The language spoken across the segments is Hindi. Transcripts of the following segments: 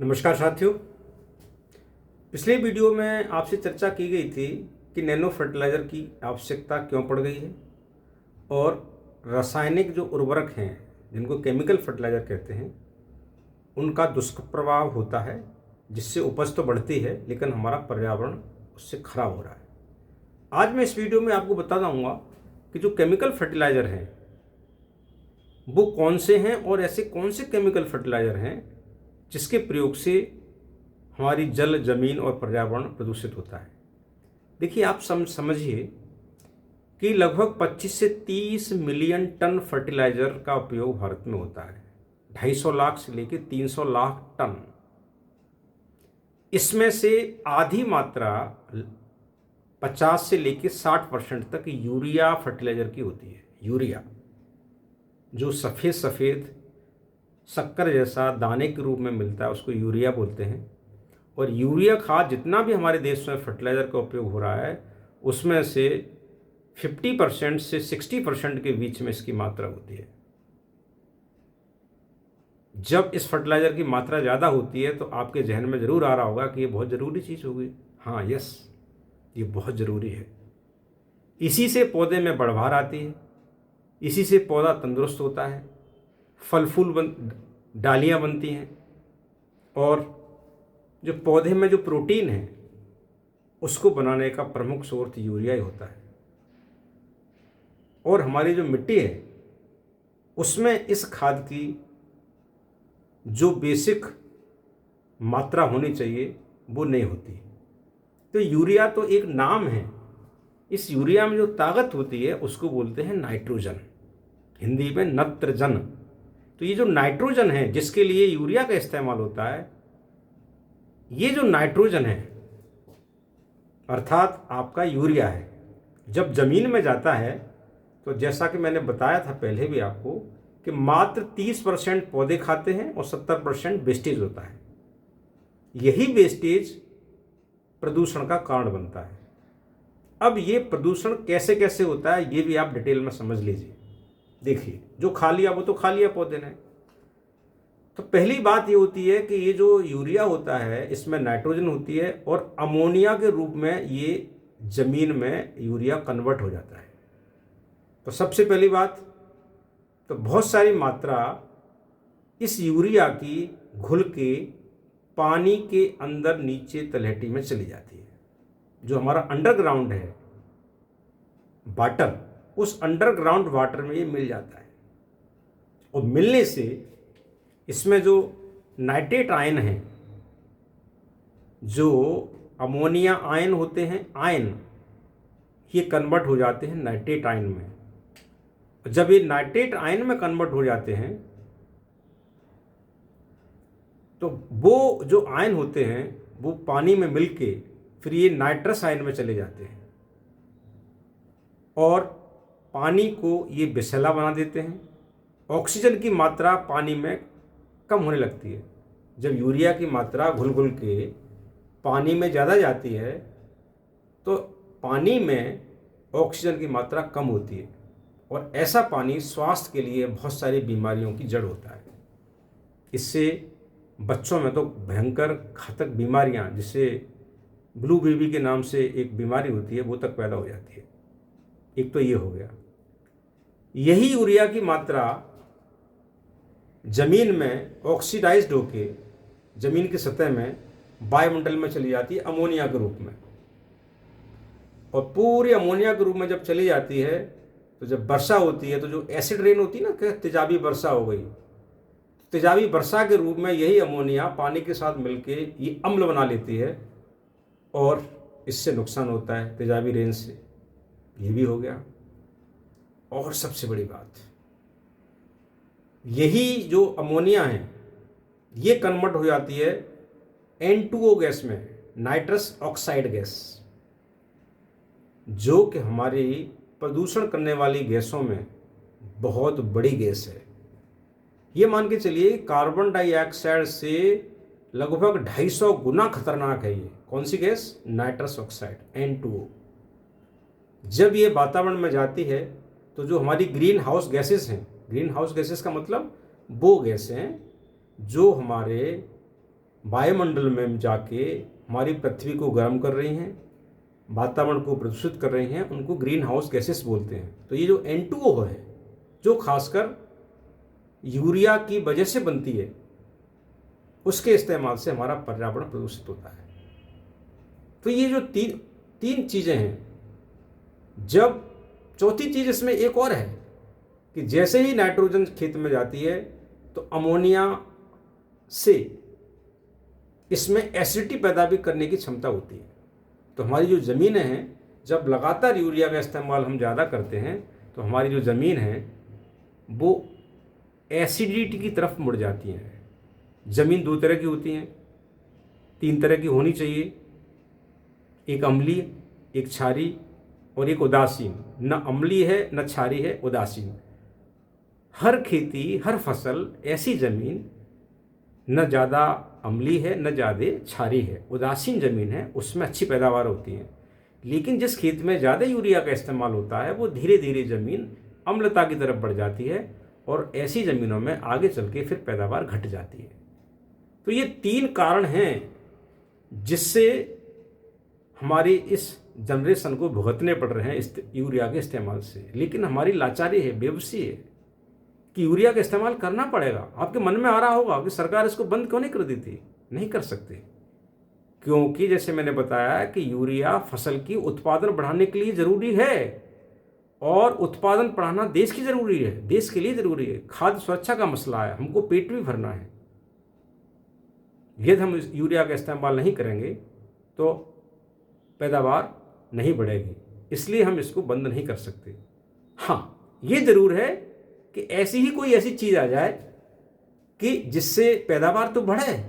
नमस्कार साथियों। पिछले वीडियो में आपसे चर्चा की गई थी कि नैनो फर्टिलाइज़र की आवश्यकता क्यों पड़ गई है और रासायनिक जो उर्वरक हैं जिनको केमिकल फर्टिलाइज़र कहते हैं उनका दुष्प्रभाव होता है, जिससे उपज तो बढ़ती है लेकिन हमारा पर्यावरण उससे खराब हो रहा है। आज मैं इस वीडियो में आपको बता दूंगा कि जो केमिकल फर्टिलाइज़र हैं वो कौन से हैं और ऐसे कौन से केमिकल फर्टिलाइज़र हैं जिसके प्रयोग से हमारी जल, जमीन और पर्यावरण प्रदूषित होता है। देखिए, आप समझिए कि लगभग 25 से 30 मिलियन टन फर्टिलाइज़र का उपयोग भारत में होता है। 250 लाख से लेकर 300 लाख टन। इसमें से आधी मात्रा 50 से लेकर 60% तक यूरिया फर्टिलाइज़र की होती है। यूरिया जो सफ़ेद सफ़ेद शक्कर जैसा दाने के रूप में मिलता है उसको यूरिया बोलते हैं। और यूरिया खाद जितना भी हमारे देश में फर्टिलाइज़र का उपयोग हो रहा है उसमें से 50% से 60% के बीच में इसकी मात्रा होती है। जब इस फर्टिलाइज़र की मात्रा ज़्यादा होती है तो आपके जहन में ज़रूर आ रहा होगा कि ये बहुत ज़रूरी चीज़ होगी। हाँ, यस, ये बहुत ज़रूरी है। इसी से पौधे में बढ़वार आती है, इसी से पौधा तंदुरुस्त होता है, फल फूल डालियाँ बनती हैं और जो पौधे में जो प्रोटीन है उसको बनाने का प्रमुख स्रोत यूरिया ही होता है। और हमारी जो मिट्टी है उसमें इस खाद की जो बेसिक मात्रा होनी चाहिए वो नहीं होती। तो यूरिया तो एक नाम है। इस यूरिया में जो ताकत होती है उसको बोलते हैं नाइट्रोजन, हिंदी में नत्रजन। तो ये जो नाइट्रोजन है जिसके लिए यूरिया का इस्तेमाल होता है, ये जो नाइट्रोजन है अर्थात आपका यूरिया है, जब जमीन में जाता है तो जैसा कि मैंने बताया था पहले भी आपको कि मात्र 30% पौधे खाते हैं और 70% वेस्टेज होता है। यही वेस्टेज प्रदूषण का कारण बनता है। अब ये प्रदूषण कैसे कैसे होता है ये भी आप डिटेल में समझ लीजिए। देखिए, जो खा लिया वो तो खा लिया पौधे ने। तो पहली बात ये होती है कि ये जो यूरिया होता है इसमें नाइट्रोजन होती है और अमोनिया के रूप में ये जमीन में यूरिया कन्वर्ट हो जाता है। तो सबसे पहली बात तो बहुत सारी मात्रा इस यूरिया की घुल के पानी के अंदर नीचे तलहटी में चली जाती है। जो हमारा अंडरग्राउंड है वाटर, उस अंडरग्राउंड वाटर में ये मिल जाता है और मिलने से इसमें जो नाइट्रेट आयन हैं, जो अमोनिया आयन होते हैं, आयन ये कन्वर्ट हो जाते हैं नाइट्रेट आयन में। जब ये नाइट्रेट आयन में कन्वर्ट हो जाते हैं तो वो जो आयन होते हैं वो पानी में मिलके फिर ये नाइट्रस आयन में चले जाते हैं और पानी को ये विषैला बना देते हैं। ऑक्सीजन की मात्रा पानी में कम होने लगती है। जब यूरिया की मात्रा घुल घुल के पानी में ज़्यादा जाती है तो पानी में ऑक्सीजन की मात्रा कम होती है और ऐसा पानी स्वास्थ्य के लिए बहुत सारी बीमारियों की जड़ होता है। इससे बच्चों में तो भयंकर घातक बीमारियां, जिससे ब्लू बेबी के नाम से एक बीमारी होती है, वो तक पैदा हो जाती है। एक तो ये हो गया। यही यूरिया की मात्रा जमीन में ऑक्सीडाइज्ड होके जमीन की सतह में वायुमंडल में चली जाती है अमोनिया के रूप में। और पूरी अमोनिया के रूप में जब चली जाती है तो जब वर्षा होती है तो जो एसिड रेन होती है ना, कि तेजाबी वर्षा हो गई, तेजाबी वर्षा के रूप में यही अमोनिया पानी के साथ मिलके ये अम्ल बना लेती है और इससे नुकसान होता है तेजाबी रेन से। ये भी हो गया। और सबसे बड़ी बात, यही जो अमोनिया है ये कन्वर्ट हो जाती है N2O गैस में, नाइट्रस ऑक्साइड गैस, जो कि हमारी प्रदूषण करने वाली गैसों में बहुत बड़ी गैस है। ये मान के चलिए कार्बन डाइऑक्साइड से लगभग 250 गुना खतरनाक है ये। कौन सी गैस? Nitrous oxide, N2O। जब ये वातावरण में जाती है तो जो हमारी ग्रीन हाउस गैसेस हैं, ग्रीन हाउस गैसेस का मतलब वो गैसें जो हमारे वायुमंडल में जाके हमारी पृथ्वी को गर्म कर रही हैं, वातावरण को प्रदूषित कर रही हैं, उनको ग्रीन हाउस गैसेस बोलते हैं। तो ये जो N2O है, जो खासकर यूरिया की वजह से बनती है, उसके इस्तेमाल से हमारा पर्यावरण प्रदूषित होता है। तो ये जो तीन चीज़ें हैं। जब चौथी चीज़ इसमें एक और है कि जैसे ही नाइट्रोजन खेत में जाती है तो अमोनिया से इसमें एसिडिटी पैदा भी करने की क्षमता होती है। तो हमारी जो ज़मीनें हैं, जब लगातार यूरिया का इस्तेमाल हम ज़्यादा करते हैं तो हमारी जो ज़मीन है वो एसिडिटी की तरफ मुड़ जाती हैं। ज़मीन दो तरह की होती हैं, तीन तरह की होनी चाहिए, एक अम्लीय, एक क्षारीय और एक उदासीन। न अम्लीय है न क्षारीय है, उदासीन। हर खेती, हर फसल, ऐसी ज़मीन न ज़्यादा अम्लीय है न ज़्यादा क्षारीय है, उदासीन ज़मीन है, उसमें अच्छी पैदावार होती है। लेकिन जिस खेत में ज़्यादा यूरिया का इस्तेमाल होता है वो धीरे धीरे ज़मीन अम्लता की तरफ बढ़ जाती है और ऐसी ज़मीनों में आगे चल के फिर पैदावार घट जाती है। तो ये तीन कारण हैं जिससे हमारी इस जनरेशन को भुगतने पड़ रहे हैं इस यूरिया के इस्तेमाल से। लेकिन हमारी लाचारी है, बेबसी है कि यूरिया का इस्तेमाल करना पड़ेगा। आपके मन में आ रहा होगा कि सरकार इसको बंद क्यों नहीं कर देती। नहीं कर सकते, क्योंकि जैसे मैंने बताया कि यूरिया फसल की उत्पादन बढ़ाने के लिए ज़रूरी है और उत्पादन बढ़ाना देश की ज़रूरी है, देश के लिए ज़रूरी है। खाद्य सुरक्षा का मसला है, हमको पेट भी भरना है। यदि हम यूरिया का इस्तेमाल नहीं करेंगे तो पैदावार नहीं बढ़ेगी, इसलिए हम इसको बंद नहीं कर सकते। हाँ, ये ज़रूर है कि ऐसी चीज़ आ जाए कि जिससे पैदावार तो बढ़े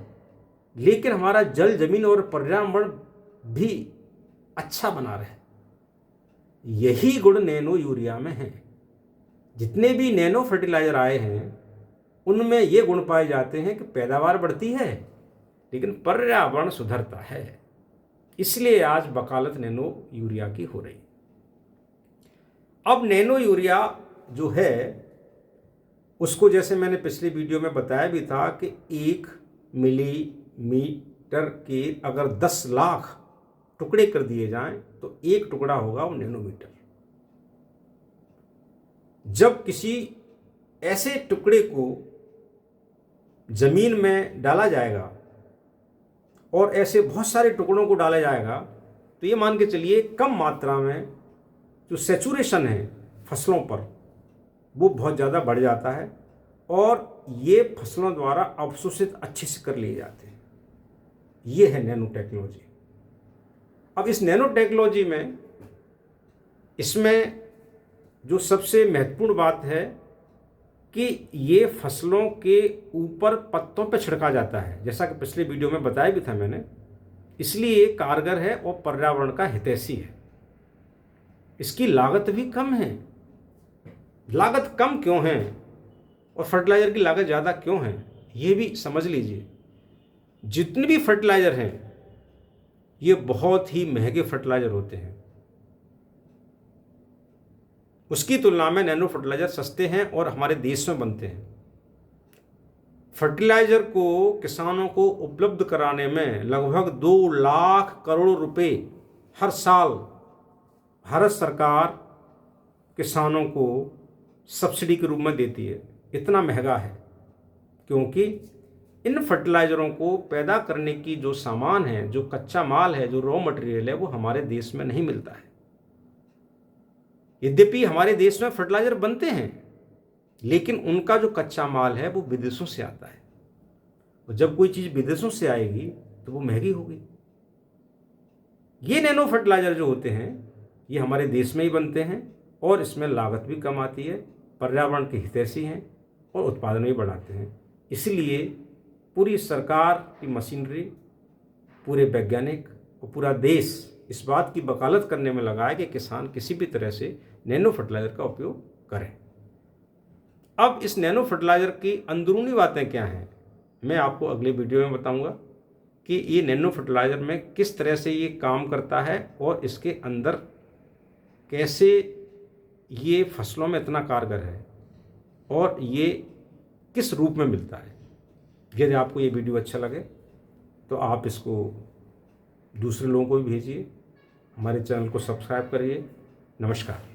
लेकिन हमारा जल, जमीन और पर्यावरण भी अच्छा बना रहे। यही गुण नैनो यूरिया में है। जितने भी नैनो फर्टिलाइजर आए हैं उनमें ये गुण पाए जाते हैं कि पैदावार बढ़ती है लेकिन पर्यावरण सुधरता है। इसलिए आज वकालत नैनो यूरिया की हो रही। अब नैनो यूरिया जो है उसको, जैसे मैंने पिछले वीडियो में बताया भी था कि 1 मिलीमीटर के अगर 10 लाख टुकड़े कर दिए जाएं तो एक टुकड़ा होगा वो नैनोमीटर। जब किसी ऐसे टुकड़े को जमीन में डाला जाएगा और ऐसे बहुत सारे टुकड़ों को डाला जाएगा तो ये मान के चलिए कम मात्रा में जो सैचुरेशन है फसलों पर वो बहुत ज़्यादा बढ़ जाता है और ये फसलों द्वारा अवशोषित अच्छे से कर लिए जाते हैं। ये है नैनो टेक्नोलॉजी। अब इस नैनो टेक्नोलॉजी में इसमें जो सबसे महत्वपूर्ण बात है कि ये फसलों के ऊपर पत्तों पर छिड़का जाता है, जैसा कि पिछले वीडियो में बताया भी था मैंने। इसलिए ये कारगर है और पर्यावरण का हितैषी है। इसकी लागत भी कम है। लागत कम क्यों है और फर्टिलाइज़र की लागत ज़्यादा क्यों है ये भी समझ लीजिए। जितने भी फर्टिलाइज़र हैं ये बहुत ही महंगे फर्टिलाइज़र होते हैं, उसकी तुलना में नैनो फर्टिलाइज़र सस्ते हैं और हमारे देश में बनते हैं। फर्टिलाइज़र को किसानों को उपलब्ध कराने में लगभग 2 लाख करोड़ रुपए हर साल भारत सरकार किसानों को सब्सिडी के रूप में देती है। इतना महंगा है क्योंकि इन फर्टिलाइज़रों को पैदा करने की जो सामान है, जो कच्चा माल है, जो रॉ मटेरियल है, वो हमारे देश में नहीं मिलता है। यद्यपि हमारे देश में फर्टिलाइज़र बनते हैं लेकिन उनका जो कच्चा माल है वो विदेशों से आता है और जब कोई चीज़ विदेशों से आएगी तो वो महंगी होगी। ये नैनो फर्टिलाइज़र जो होते हैं ये हमारे देश में ही बनते हैं और इसमें लागत भी कम आती है, पर्यावरण के हितैषी हैं और उत्पादन भी बढ़ाते हैं। इसलिए पूरी सरकार की मशीनरी, पूरे वैज्ञानिक और पूरा देश इस बात की वकालत करने में लगा है कि किसान किसी भी तरह से नैनो फर्टिलाइज़र का उपयोग करें। अब इस नैनो फर्टिलाइज़र की अंदरूनी बातें क्या हैं मैं आपको अगले वीडियो में बताऊंगा कि ये नैनो फर्टिलाइज़र में किस तरह से ये काम करता है और इसके अंदर कैसे ये फसलों में इतना कारगर है और ये किस रूप में मिलता है। यदि आपको ये वीडियो अच्छा लगे तो आप इसको दूसरे लोगों को भी भेजिए। हमारे चैनल को सब्सक्राइब करिए। नमस्कार।